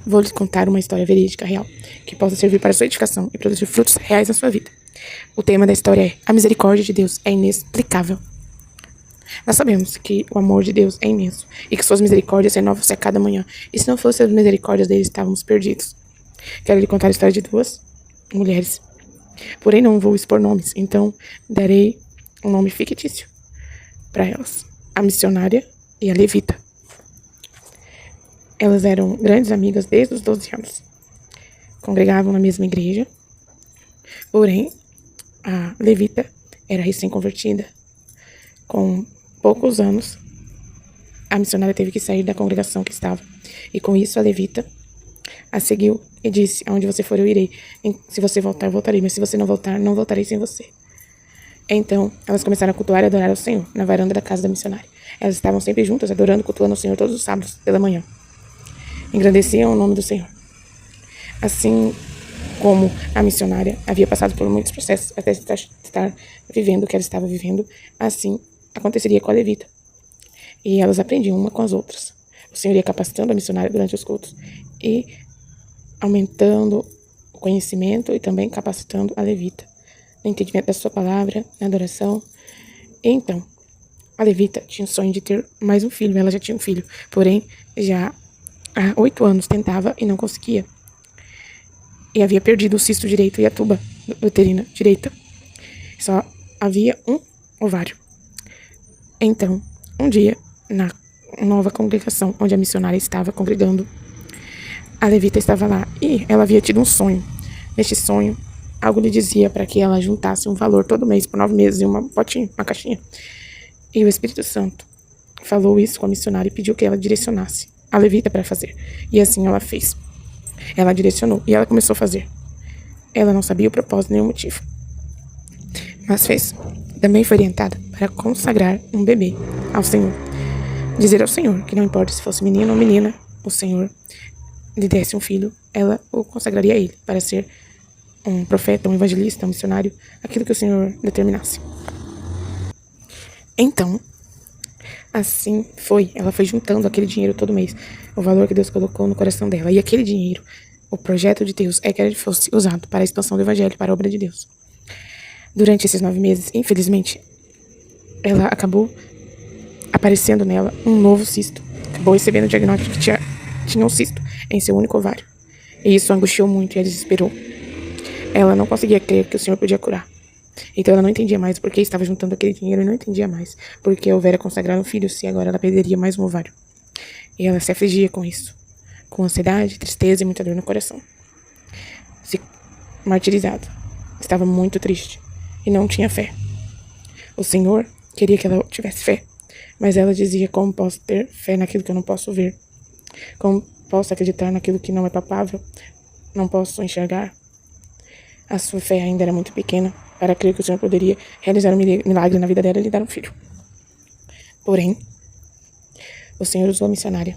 Vou lhes contar uma história verídica real, que possa servir para sua edificação e produzir frutos reais na sua vida. O tema da história é: a misericórdia de Deus é inexplicável. Nós sabemos que o amor de Deus é imenso e que suas misericórdias renovam-se a cada manhã. E se não fossem as misericórdias dele, estávamos perdidos. Quero lhe contar a história de duas mulheres. Porém, não vou expor nomes, então darei um nome fictício para elas: a missionária e a levita. Elas eram grandes amigas desde os 12 anos. Congregavam na mesma igreja. Porém, a levita era recém-convertida. Com poucos anos, a missionária teve que sair da congregação que estava. E com isso, a levita a seguiu e disse: aonde você for, eu irei. Se você voltar, eu voltarei. Mas se você não voltar, não voltarei sem você. Então, elas começaram a cultuar e adorar ao Senhor na varanda da casa da missionária. Elas estavam sempre juntas, adorando e cultuando o Senhor todos os sábados pela manhã. Engrandeciam o nome do Senhor. Assim como a missionária havia passado por muitos processos até estar vivendo o que ela estava vivendo, assim aconteceria com a levita. E elas aprendiam uma com as outras. O Senhor ia capacitando a missionária durante os cultos e aumentando o conhecimento e também capacitando a levita no entendimento da sua palavra, na adoração. E então, a levita tinha o sonho de ter mais um filho. Ela já tinha um filho, porém, já há 8 anos tentava e não conseguia. E havia perdido o cisto direito e a tuba uterina direita. Só havia um ovário. Então, um dia, na nova congregação onde a missionária estava congregando, a levita estava lá e ela havia tido um sonho. Neste sonho, algo lhe dizia para que ela juntasse um valor todo mês por 9 meses em uma potinha, uma caixinha. E o Espírito Santo falou isso com a missionária e pediu que ela direcionasse a levita para fazer. E assim ela fez. Ela direcionou e ela começou a fazer. Ela não sabia o propósito nem o motivo, mas fez. Também foi orientada para consagrar um bebê ao Senhor. Dizer ao Senhor que não importa se fosse menino ou menina, o Senhor lhe desse um filho, ela o consagraria a ele para ser um profeta, um evangelista, um missionário, aquilo que o Senhor determinasse. Então, assim foi. Ela foi juntando aquele dinheiro todo mês, o valor que Deus colocou no coração dela. E aquele dinheiro, o projeto de Deus é que ele fosse usado para a expansão do evangelho, para a obra de Deus. Durante esses 9 meses, infelizmente, ela acabou aparecendo nela um novo cisto. Acabou recebendo o diagnóstico que tinha um cisto em seu único ovário. E isso angustiou muito e a desesperou. Ela não conseguia crer que o Senhor podia curar. Então ela não entendia mais por que estava juntando aquele dinheiro e não entendia mais por que houvera consagrar um filho se agora ela perderia mais um ovário. E ela se afligia com isso, com ansiedade, tristeza e muita dor no coração. Se martirizada. Estava muito triste e não tinha fé. O Senhor queria que ela tivesse fé, mas ela dizia: como posso ter fé naquilo que eu não posso ver? Como posso acreditar naquilo que não é palpável? Não posso enxergar? A sua fé ainda era muito pequena para crer que o Senhor poderia realizar um milagre na vida dela e lhe dar um filho. Porém, o Senhor usou a missionária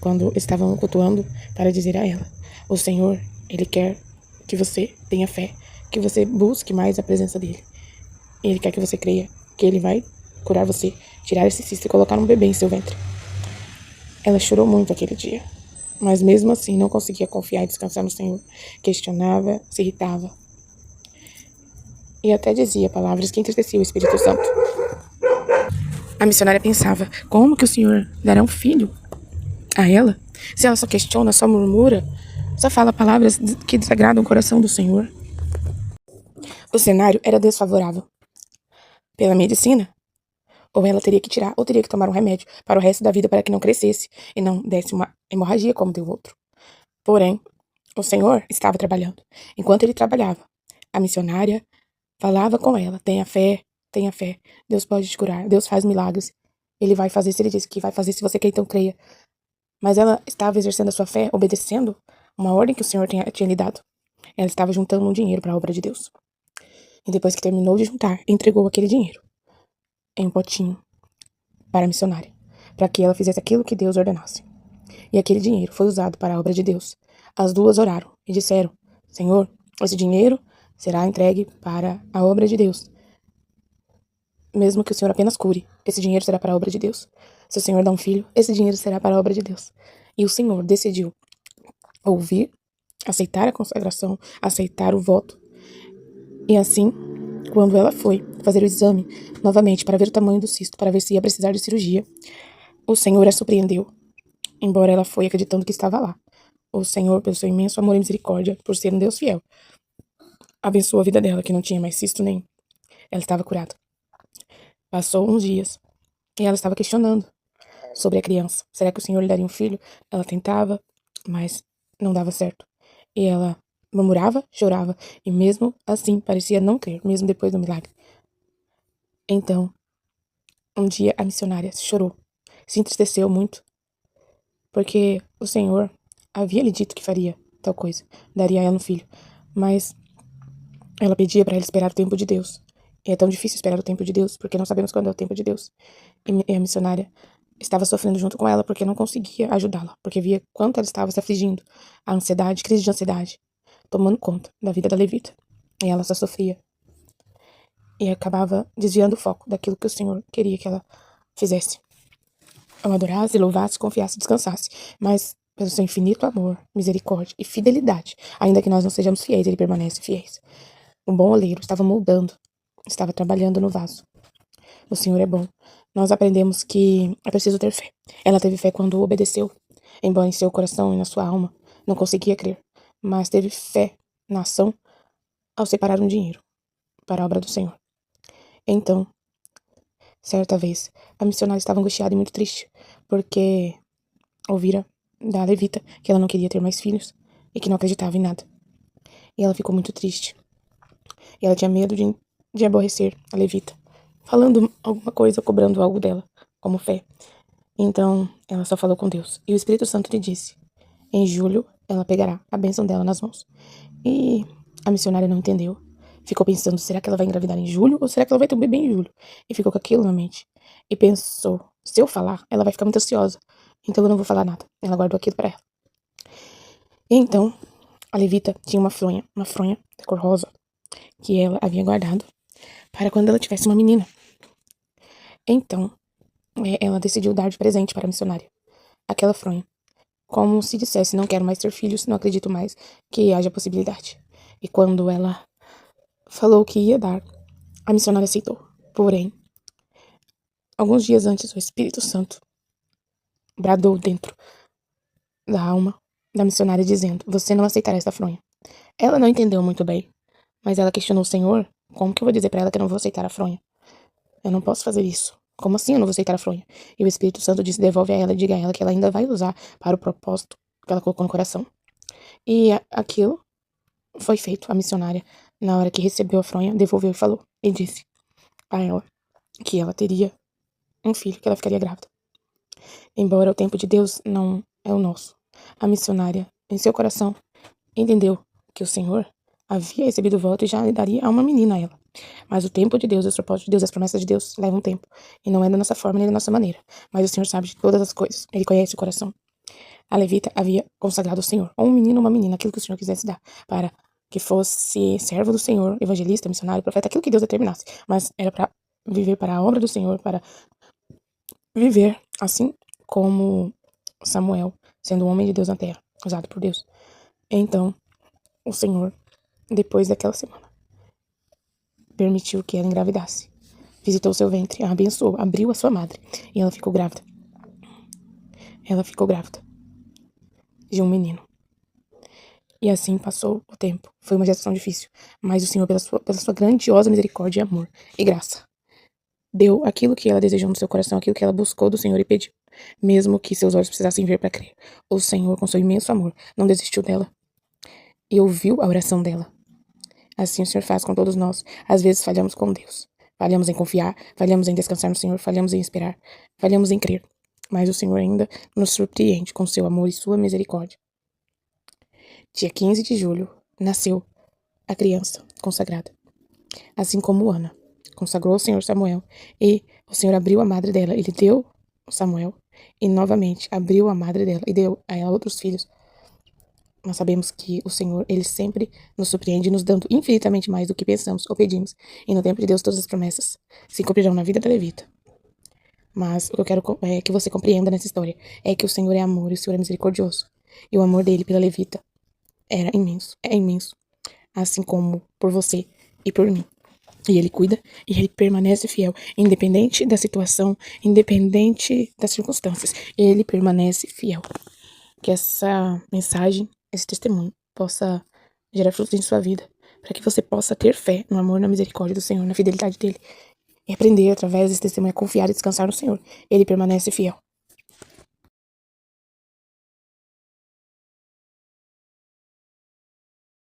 quando estavam cultuando para dizer a ela: o Senhor, Ele quer que você tenha fé, que você busque mais a presença dEle. Ele quer que você creia que Ele vai curar você, tirar esse cisto e colocar um bebê em seu ventre. Ela chorou muito aquele dia, mas mesmo assim não conseguia confiar e descansar no Senhor. Questionava, se irritava e até dizia palavras que entristeciam o Espírito Santo. A missionária pensava: como que o Senhor dará um filho a ela? Se ela só questiona, só murmura, só fala palavras que desagradam o coração do Senhor. O cenário era desfavorável. Pela medicina, ou ela teria que tirar, ou teria que tomar um remédio para o resto da vida para que não crescesse e não desse uma hemorragia como deu outro. Porém, o Senhor estava trabalhando. Enquanto ele trabalhava, a missionária falava com ela: tenha fé, tenha fé. Deus pode te curar, Deus faz milagres. Ele vai fazer se ele disse que vai fazer, se você quer, então creia. Mas ela estava exercendo a sua fé, obedecendo uma ordem que o Senhor tinha lhe dado. Ela estava juntando um dinheiro para a obra de Deus. E depois que terminou de juntar, entregou aquele dinheiro em um potinho para a missionária, para que ela fizesse aquilo que Deus ordenasse. E aquele dinheiro foi usado para a obra de Deus. As duas oraram e disseram: Senhor, esse dinheiro será entregue para a obra de Deus. Mesmo que o Senhor apenas cure, esse dinheiro será para a obra de Deus. Se o Senhor dá um filho, esse dinheiro será para a obra de Deus. E o Senhor decidiu ouvir, aceitar a consagração, aceitar o voto. E assim, quando ela foi fazer o exame novamente para ver o tamanho do cisto, para ver se ia precisar de cirurgia, o Senhor a surpreendeu, embora ela foi acreditando que estava lá. O Senhor, pelo seu imenso amor e misericórdia, por ser um Deus fiel, abençoou a vida dela, que não tinha mais cisto nenhum. Ela estava curada. Passou uns dias e ela estava questionando sobre a criança. Será que o Senhor lhe daria um filho? Ela tentava, mas não dava certo. E ela murmurava, chorava, e mesmo assim parecia não crer, mesmo depois do milagre. Então, um dia a missionária chorou, se entristeceu muito, porque o Senhor havia lhe dito que faria tal coisa, daria a ela um filho. Mas ela pedia para ela esperar o tempo de Deus. E é tão difícil esperar o tempo de Deus, porque não sabemos quando é o tempo de Deus. E a missionária estava sofrendo junto com ela porque não conseguia ajudá-la, porque via quanto ela estava se afligindo. A ansiedade, crise de ansiedade, tomando conta da vida da levita. E ela só sofria. E acabava desviando o foco daquilo que o Senhor queria que ela fizesse. Ela adorasse, louvasse, confiasse, descansasse. Mas pelo seu infinito amor, misericórdia e fidelidade, ainda que nós não sejamos fiéis, ele permanece fiéis. Um bom oleiro estava moldando, estava trabalhando no vaso. O Senhor é bom. Nós aprendemos que é preciso ter fé. Ela teve fé quando obedeceu, embora em seu coração e na sua alma não conseguia crer, mas teve fé na ação ao separar um dinheiro para a obra do Senhor. Então, certa vez, a missionária estava angustiada e muito triste, porque ouvira da levita que ela não queria ter mais filhos e que não acreditava em nada. E ela ficou muito triste. E ela tinha medo de aborrecer a levita, falando alguma coisa, cobrando algo dela, como fé. Então, ela só falou com Deus. E o Espírito Santo lhe disse: em julho, ela pegará a bênção dela nas mãos. E a missionária não entendeu. Ficou pensando: será que ela vai engravidar em julho? Ou será que ela vai ter um bebê em julho? E ficou com aquilo na mente. E pensou: se eu falar, ela vai ficar muito ansiosa. Então eu não vou falar nada. Ela guardou aquilo para ela. E então, a levita tinha uma fronha de cor rosa, que ela havia guardado para quando ela tivesse uma menina. Então, ela decidiu dar de presente para a missionária aquela fronha, como se dissesse: não quero mais ter filhos, não acredito mais que haja possibilidade. E quando ela falou que ia dar, a missionária aceitou. Porém, alguns dias antes, o Espírito Santo bradou dentro da alma da missionária dizendo: você não aceitará essa fronha. Ela não entendeu muito bem, mas ela questionou o Senhor: como que eu vou dizer para ela que eu não vou aceitar a fronha? Eu não posso fazer isso. Como assim eu não vou aceitar a fronha? E o Espírito Santo disse: devolve a ela e diga a ela que ela ainda vai usar para o propósito que ela colocou no coração. E aquilo foi feito. A missionária, na hora que recebeu a fronha, devolveu e falou. E disse a ela que ela teria um filho, que ela ficaria grávida. Embora o tempo de Deus não é o nosso, a missionária, em seu coração, entendeu que o Senhor havia recebido o voto e já lhe daria a uma menina a ela. Mas o tempo de Deus, os propósitos de Deus, as promessas de Deus levam tempo. E não é da nossa forma nem da nossa maneira. Mas o Senhor sabe de todas as coisas. Ele conhece o coração. A levita havia consagrado ao Senhor, ou um menino ou uma menina, aquilo que o Senhor quisesse dar, para que fosse servo do Senhor, evangelista, missionário, profeta, aquilo que Deus determinasse. Mas era para viver para a obra do Senhor, para viver assim como Samuel, sendo um homem de Deus na terra, usado por Deus. Então, o Senhor, depois daquela semana, permitiu que ela engravidasse. Visitou seu ventre, a abençoou, abriu a sua madre e ela ficou grávida. Ela ficou grávida de um menino. E assim passou o tempo. Foi uma gestação difícil, mas o Senhor, pela sua grandiosa misericórdia e amor e graça, deu aquilo que ela desejou no seu coração, aquilo que ela buscou do Senhor e pediu, mesmo que seus olhos precisassem ver para crer. O Senhor, com seu imenso amor, não desistiu dela e ouviu a oração dela. Assim o Senhor faz com todos nós. Às vezes falhamos com Deus. Falhamos em confiar, falhamos em descansar no Senhor, falhamos em esperar, falhamos em crer. Mas o Senhor ainda nos surpreende com seu amor e sua misericórdia. Dia 15 de julho, nasceu a criança consagrada. Assim como Ana consagrou o Senhor Samuel, e o Senhor abriu a madre dela, ele deu Samuel, e novamente abriu a madre dela e deu a ela outros filhos. Nós sabemos que o Senhor, ele sempre nos surpreende, nos dando infinitamente mais do que pensamos ou pedimos. E no tempo de Deus, todas as promessas se cumprirão na vida da levita. Mas o que eu quero que você compreenda nessa história é que o Senhor é amor e o Senhor é misericordioso. E o amor dele pela levita era imenso, é imenso, assim como por você e por mim. E ele cuida e ele permanece fiel, independente da situação, independente das circunstâncias. Ele permanece fiel. Que essa mensagem, esse testemunho, possa gerar frutos em sua vida, para que você possa ter fé no amor, na misericórdia do Senhor, na fidelidade dele, e aprender através desse testemunho a confiar e descansar no Senhor. Ele permanece fiel.